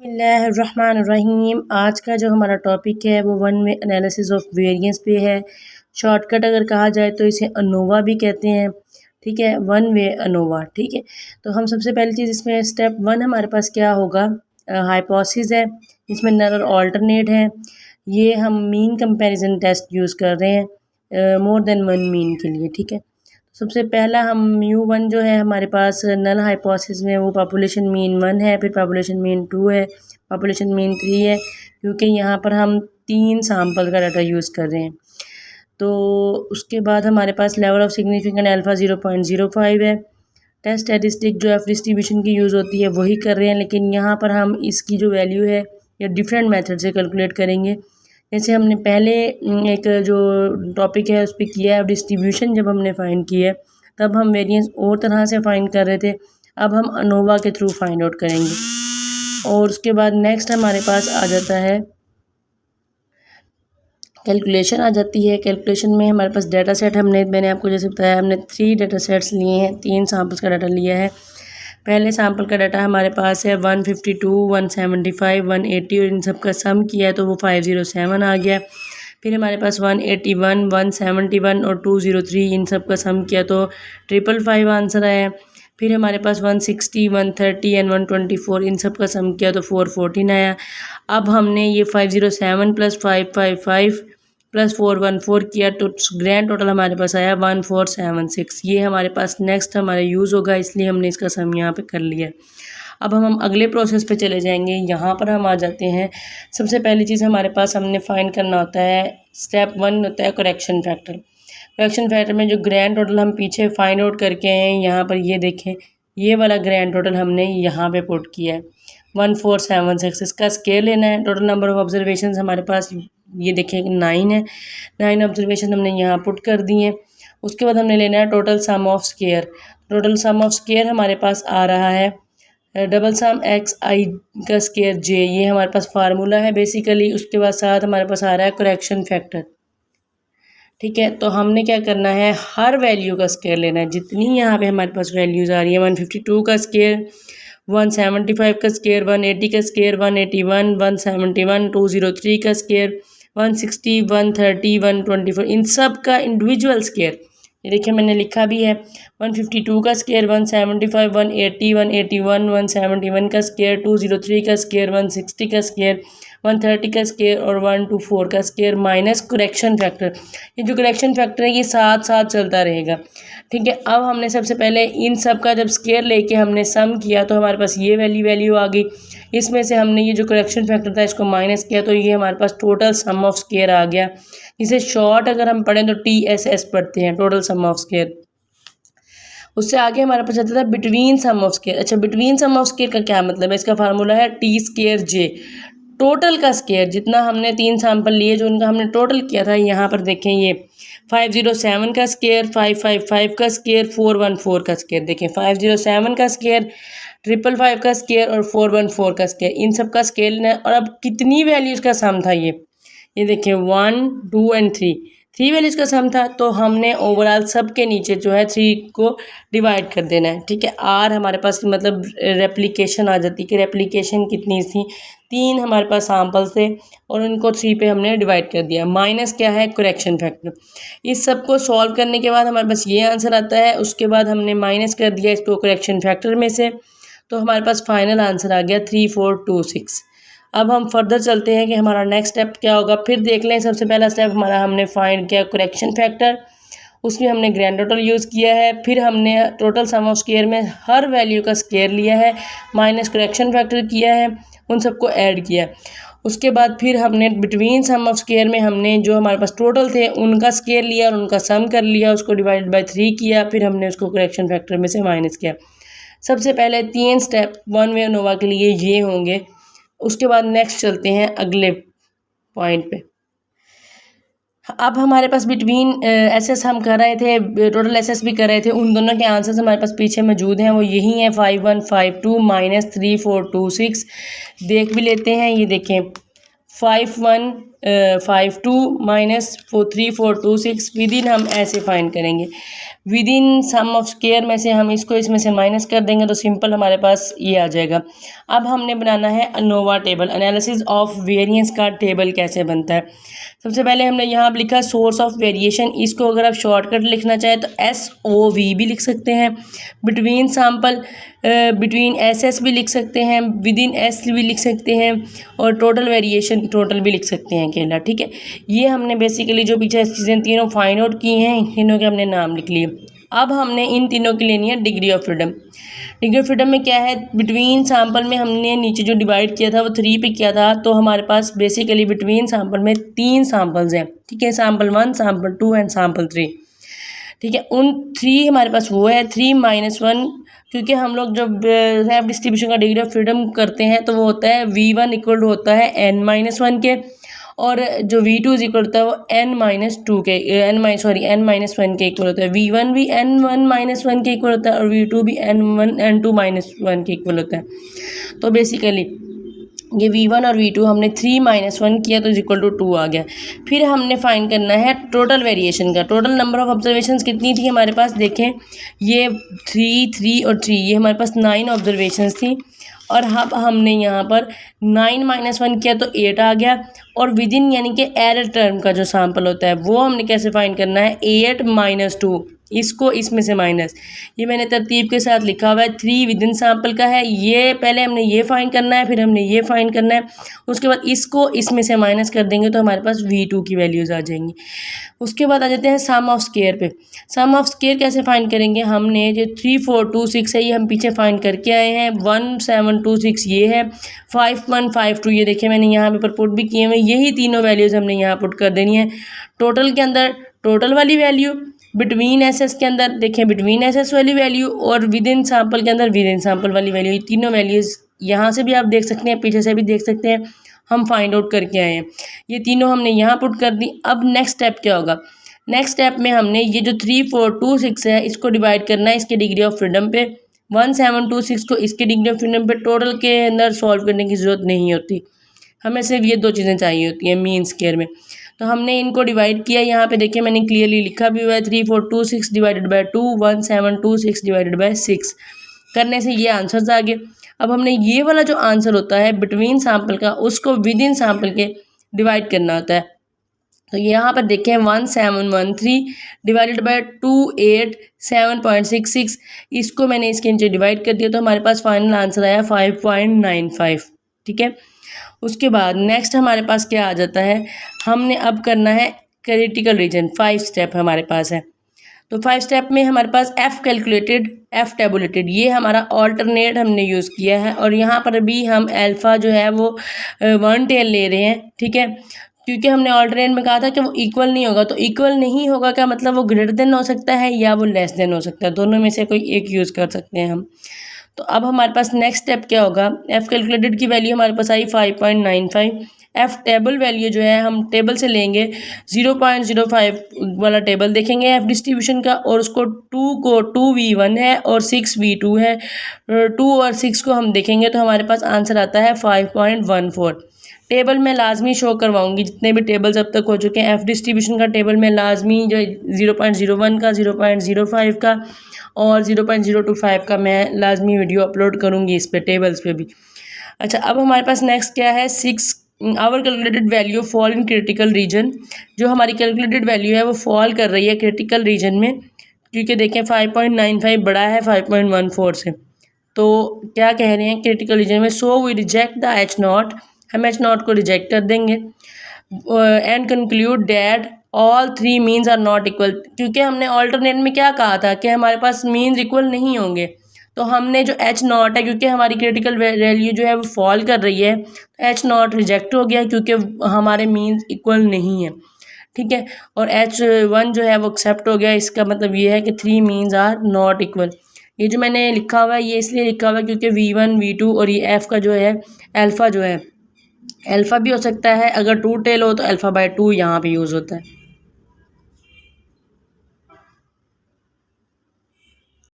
बिस्मिल्लाहिर्रहमानिर्रहीम। आज का जो हमारा टॉपिक है वो one way analysis of variance पे है। शॉर्टकट अगर कहा जाए तो इसे अनोवा भी कहते हैं, ठीक है, वन वे अनोवा, ठीक है। तो हम सबसे पहली चीज़ इसमें स्टेप वन हमारे पास क्या होगा, हाइपोथेसिस है, इसमें नल और ऑल्टरनेट है। ये हम मीन कंपैरिजन टेस्ट यूज़ कर रहे हैं मोर देन वन मीन के लिए, ठीक है। सबसे पहला हम μ1 जो है हमारे पास नल हाइपोथेसिस में वो पॉपुलेशन मीन 1 है, फिर पॉपुलेशन मीन 2 है, पॉपुलेशन मीन 3 है, क्योंकि यहाँ पर हम 3 सैम्पल का डाटा यूज़ कर रहे हैं। तो उसके बाद हमारे पास लेवल ऑफ सिग्निफिकेंट अल्फ़ा 0.05 है। टेस्ट स्टैटिस्टिक जो एफ डिस्ट्रीब्यूशन की यूज़ होती है वही कर रहे हैं, लेकिन यहाँ पर हम इसकी जो वैल्यू है या डिफरेंट मेथड से कैलकुलेट करेंगे। जैसे हमने पहले एक जो टॉपिक है उस पर किया है डिस्ट्रीब्यूशन, जब हमने फाइंड किया है तब हम वेरिएंस और तरह से फाइंड कर रहे थे, अब हम अनोवा के थ्रू फाइंड आउट करेंगे। और उसके बाद नेक्स्ट हमारे पास आ जाता है कैलकुलेशन आ जाती है। कैलकुलेशन में हमारे पास डाटा सेट मैंने आपको जैसे बताया हमने 3 डाटा सेट्स लिए हैं, 3 सैम्पल्स का डाटा लिया है। पहले सैम्पल का डाटा हमारे पास है 152, 175, 180 और इन सब का सम किया है तो वो 507 आ गया। फिर हमारे पास 181, 171 और 203 इन सब का सम किया तो 555 आंसर आया। फिर हमारे पास 160, 130 एंड 124 इन सब का सम किया तो 414 आया। अब हमने ये 507 प्लस 555 प्लस 414 किया तो ग्रैंड टोटल हमारे पास आया 1476। ये हमारे पास नेक्स्ट हमारा यूज़ होगा, इसलिए हमने इसका सम यहाँ पे कर लिया। अब हम अगले प्रोसेस पे चले जाएंगे। यहाँ पर हम आ जाते हैं। सबसे पहली चीज़ हमारे पास हमने फाइंड करना होता है, स्टेप 1 होता है करेक्शन फैक्टर। करेक्शन फैक्टर में जो ग्रैंड टोटल हम पीछे फाइंड आउट करके हैं, यहाँ पर ये देखें, ये वाला ग्रैंड टोटल हमने यहाँ पे पुट किया है 1476। इसका स्केल लेना है। टोटल नंबर ऑफ ऑब्जर्वेशन हमारे पास ये देखें 9 है। 9 ऑब्जर्वेशन हमने यहाँ पुट कर दी हैं। उसके बाद हमने लेना है total sum of square. Total sum of square हमारे पास आ रहा है डबल सम एक्स आई का स्केयर जे, ये हमारे पास फार्मूला है बेसिकली। उसके बाद साथ हमारे पास आ रहा है करेक्शन फैक्टर, ठीक है। तो हमने क्या करना है, हर वैल्यू का स्केयर लेना है। जितनी यहाँ पे हमारे पास वैल्यूज़ आ रही है 152 का स्केयर, 175 का स्केयर, 180 का स्केयर, 181, 171, 203 का स्केयर, 160, 130, 124 इन सब का इंडिविजुअल स्केयर। ये देखिए मैंने लिखा भी है 152 का स्केयर, 175, 180, 181, 171 का स्केयर, 203 का स्केयर, 160 का स्केयर, 130 का स्केयर और 124 का स्केयर माइनस करेक्शन फैक्टर। ये जो करेक्शन फैक्टर है ये साथ साथ चलता रहेगा, ठीक है। अब हमने सबसे पहले इन सब का जब स्केयर लेके हमने सम किया तो हमारे पास ये वैल्यू आ गई। इसमें से हमने ये जो करेक्शन फैक्टर था इसको माइनस किया तो ये हमारे पास टोटल सम ऑफ स्केयर आ गया। इसे शॉर्ट अगर हम पढ़ें तो TSS पढ़ते हैं, टोटल सम ऑफ स्केयर। उससे आगे हमारे पास आता था बिटवीन सम ऑफ स्केयर। अच्छा, बिटवीन सम ऑफ स्केयर का क्या मतलब है, इसका फार्मूला है T स्केयर J। टोटल का स्केयर जितना हमने 3 सैम्पल लिए जो उनका हमने टोटल किया था, यहाँ पर देखें ये 507 का स्केयर, 555 का स्केयर, 414 का स्केयर। देखें 507 का स्केयर, 555 का स्केयर और 414 का स्केयर, इन सब का स्केयर लेना है। और अब कितनी वैल्यूज़ का सम था ये देखिए 1, 2 एंड 3 वैल्यूज़ का सम था। तो हमने ओवरऑल सब के नीचे जो है 3 को डिवाइड कर देना है, ठीक है। आर हमारे पास मतलब रेप्लिकेशन आ जाती है कि रेप्लिकेशन कितनी थी, 3 हमारे पास सैम्पल्स थे और उनको 3 पे हमने डिवाइड कर दिया। माइनस क्या है, करेक्शन फैक्टर। इस सब को सॉल्व करने के बाद हमारे पास ये आंसर आता है। उसके बाद हमने माइनस कर दिया इसको करेक्शन फैक्टर में से, तो हमारे पास फाइनल आंसर आ गया 3426। अब हम फर्दर चलते हैं कि हमारा नेक्स्ट स्टेप क्या होगा। फिर देख लें, सबसे पहला स्टेप हमारा हमने फाइंड किया करेक्शन फैक्टर, उसमें हमने ग्रैंड टोटल यूज़ किया है। फिर हमने टोटल सम ऑफ स्केयर में हर वैल्यू का स्केयर लिया है, माइनस करेक्शन फैक्टर किया है, उन सबको ऐड किया। उसके बाद फिर हमने बिटवीन सम ऑफ स्केयर में हमने जो हमारे पास टोटल थे उनका स्केयर लिया और उनका सम कर लिया, उसको डिवाइड बाय 3 किया, फिर हमने उसको करेक्शन फैक्टर में से माइनस किया। सबसे पहले 3 स्टेप वन वे अनोवा के लिए ये होंगे। उसके बाद नेक्स्ट चलते हैं अगले पॉइंट पे। अब हमारे पास बिटवीन एसएस हम कर रहे थे, टोटल एसएस भी कर रहे थे, उन दोनों के आंसर्स हमारे पास पीछे मौजूद हैं, वो यही हैं 5152 माइनस 3426। देख भी लेते हैं, ये देखें 51 52 माइनस 3426 विद इन हम ऐसे फाइंड करेंगे। Within sum of square में से हम इसको इसमें से माइनस कर देंगे तो सिंपल हमारे पास ये आ जाएगा। अब हमने बनाना है ANOVA table, analysis of variance का टेबल कैसे बनता है। सबसे पहले हमने यहाँ लिखा सोर्स ऑफ वेरिएशन, इसको अगर आप शॉर्टकट लिखना चाहें तो SOV भी लिख सकते हैं, बिटवीन सैम्पल बिटवीन SS भी लिख सकते हैं, विद इन S भी लिख सकते हैं, और टोटल वेरिएशन टोटल भी लिख सकते हैं अकेला। ठीक है, ये हमने बेसिकली जो पीछे चीज़ें तीनों फाइंड आउट की हैं, इन तीनों के हमने नाम लिख लिए। अब हमने इन तीनों के लेनी है degree of freedom. Degree of freedom में क्या है, बिटवीन सैम्पल में हमने नीचे जो डिवाइड किया था वो 3 पे किया था, तो हमारे पास बेसिकली बिटवीन सैम्पल में 3 सैम्पल्स हैं। ठीक है, सैम्पल 1, सैम्पल 2 एंड सैम्पल 3। ठीक है, उन 3 हमारे पास वो है 3 - 1, क्योंकि हम लोग जब रैप डिस्ट्रीब्यूशन का डिग्री ऑफ फ्रीडम करते हैं तो वो होता है V1 इक्वल होता है n-1 के, और जो V2 इज इक्वल होता है वो n-2 के n-1 के इक्वल होता है। V1 भी n1-1 के इक्वल होता है और V2 भी n2-1 के इक्वल होता है। तो बेसिकली ये V1 और V2 हमने 3 - 1 किया तो इज इक्वल टू 2 आ गया। फिर हमने फाइंड करना है टोटल वेरिएशन का। टोटल नंबर ऑफ ऑब्जर्वेशंस कितनी थी हमारे पास, देखें ये 3, 3 और 3, ये हमारे पास 9 ऑब्जर्वेशंस थी। और अब हमने यहाँ पर 9 - 1 किया तो 8 आ गया, और विद इन यानी कि एरर टर्म का जो सैम्पल होता है वो हमने कैसे फाइंड करना है, 8 - 2, इसको इसमें से माइनस, ये मैंने तरतीब के साथ लिखा हुआ है। 3 विद इन सैम्पल का है, ये पहले हमने ये फाइंड करना है, फिर हमने ये फाइंड करना है, उसके बाद इसको इसमें से माइनस कर देंगे तो हमारे पास V2 की वैल्यूज़ आ जाएंगी। उसके बाद आ जाते हैं सम ऑफ स्क्वायर पे। सम ऑफ स्क्वायर कैसे फाइंड करेंगे, हमने जो 3, 4, 2, 6 है ये हम पीछे फाइंड करके आए हैं। 1, 7, 2, 6 ये है, 5, 1, 5, 2 ये देखिए मैंने यहाँ पे पुट भी किए हुए, यही तीनों वैल्यूज़ हमने यहाँ पुट कर देनी है। टोटल के अंदर टोटल वाली वैल्यू, बिटवीन SS के अंदर देखें बिटवीन SS वाली वैल्यू, और विद इन सैम्पल के अंदर विद इन सैम्पल वाली वैल्यू। ये तीनों वैल्यूज़ यहाँ से भी आप देख सकते हैं, पीछे से भी देख सकते हैं, हम फाइंड आउट करके आए हैं। ये तीनों हमने यहाँ पुट कर दी। अब नेक्स्ट स्टेप क्या होगा, नेक्स्ट स्टेप में हमने ये जो 3, 4, 2, 6 है इसको डिवाइड करना है इसके डिग्री ऑफ फ्रीडम पे। 1, 7, 2, 6 को इसके डिग्री ऑफ फ्रीडम पे टोटल के अंदर सॉल्व करने की ज़रूरत नहीं होती, हमें सिर्फ ये 2 चीज़ें चाहिए होती हैं मीन स्क्वायर में। तो हमने इनको डिवाइड किया, यहाँ पे देखिए मैंने क्लियरली लिखा भी हुआ है 3, 4, 2, 6 डिवाइडेड बाय 2, 1, 7, 2, 6 डिवाइडेड बाय 6 करने से ये आंसर्स आ गए। अब हमने ये वाला जो आंसर होता है बिटवीन सैम्पल का, उसको विद इन सैम्पल के डिवाइड करना होता है। तो यहाँ पर देखें 1713 डिवाइडेड बाय 28 7.66, इसको मैंने इसके नीचे डिवाइड कर दिया तो हमारे पास फाइनल आंसर आया 5.95। ठीक है, उसके बाद नेक्स्ट हमारे पास क्या आ जाता है, हमने अब करना है क्रिटिकल रीजन। 5 स्टेप हमारे पास है, तो 5 स्टेप में हमारे पास F कैलकुलेटेड, F टेबुलेटेड, ये हमारा ऑल्टरनेट हमने यूज़ किया है, और यहाँ पर भी हम अल्फ़ा जो है वो 1 टेल ले रहे हैं। ठीक है, क्योंकि हमने ऑल्टरनेट में कहा था कि वो इक्वल नहीं होगा, तो इक्वल नहीं होगा क्या मतलब वो ग्रेटर देन हो सकता है या वो लेस देन हो सकता है, दोनों में से कोई एक यूज़ कर सकते हैं हम। तो अब हमारे पास नेक्स्ट स्टेप क्या होगा, F कैलकुलेटेड की वैल्यू हमारे पास आई 5.95। F टेबल वैल्यू जो है हम टेबल से लेंगे 0.05 वाला टेबल देखेंगे F डिस्ट्रीब्यूशन का, और उसको 2 को 2V1 है और 6V2 है, 2 और 6 को हम देखेंगे तो हमारे पास आंसर आता है 5.14। टेबल में लाजमी शो करवाऊंगी जितने भी टेबल्स अब तक हो चुके हैं F डिस्ट्रीब्यूशन का टेबल में लाजमी जो 0.01 का, 0.05 का और 0.025 का मैं लाजमी वीडियो अपलोड करूंगी इस पे टेबल्स पे भी। अच्छा, अब हमारे पास नेक्स्ट क्या है, 6 our calculated value fall in critical region. जो हमारी कैलकुलेटेड वैल्यू है वो फॉल कर रही है क्रिटिकल रीजन में, क्योंकि देखें 5.95 बड़ा है 5.14 से। तो क्या कह रहे हैं क्रिटिकल रीजन में, so we reject the H0, हम H0 को रिजेक्ट कर देंगे, and conclude that all 3 means are not equal. क्योंकि हमने ऑल्टरनेट में क्या कहा था कि हमारे पास मीन्स इक्वल नहीं होंगे, तो हमने जो H0 है, क्योंकि हमारी क्रिटिकल वैल्यू जो है वो फॉल कर रही है, तो H0 रिजेक्ट हो गया क्योंकि हमारे मीन्स इक्वल नहीं है। ठीक है, और H1 जो है वो एक्सेप्ट हो गया। इसका मतलब ये है कि 3 मीन्स आर नॉट इक्वल। ये जो मैंने लिखा हुआ है ये इसलिए लिखा हुआ है क्योंकि V1, V2 और ये F का जो है अल्फ़ा जो है, अल्फ़ा भी हो सकता है, अगर 2 टेल हो तो अल्फ़ा बाय 2 यहाँ पे यूज़ होता है।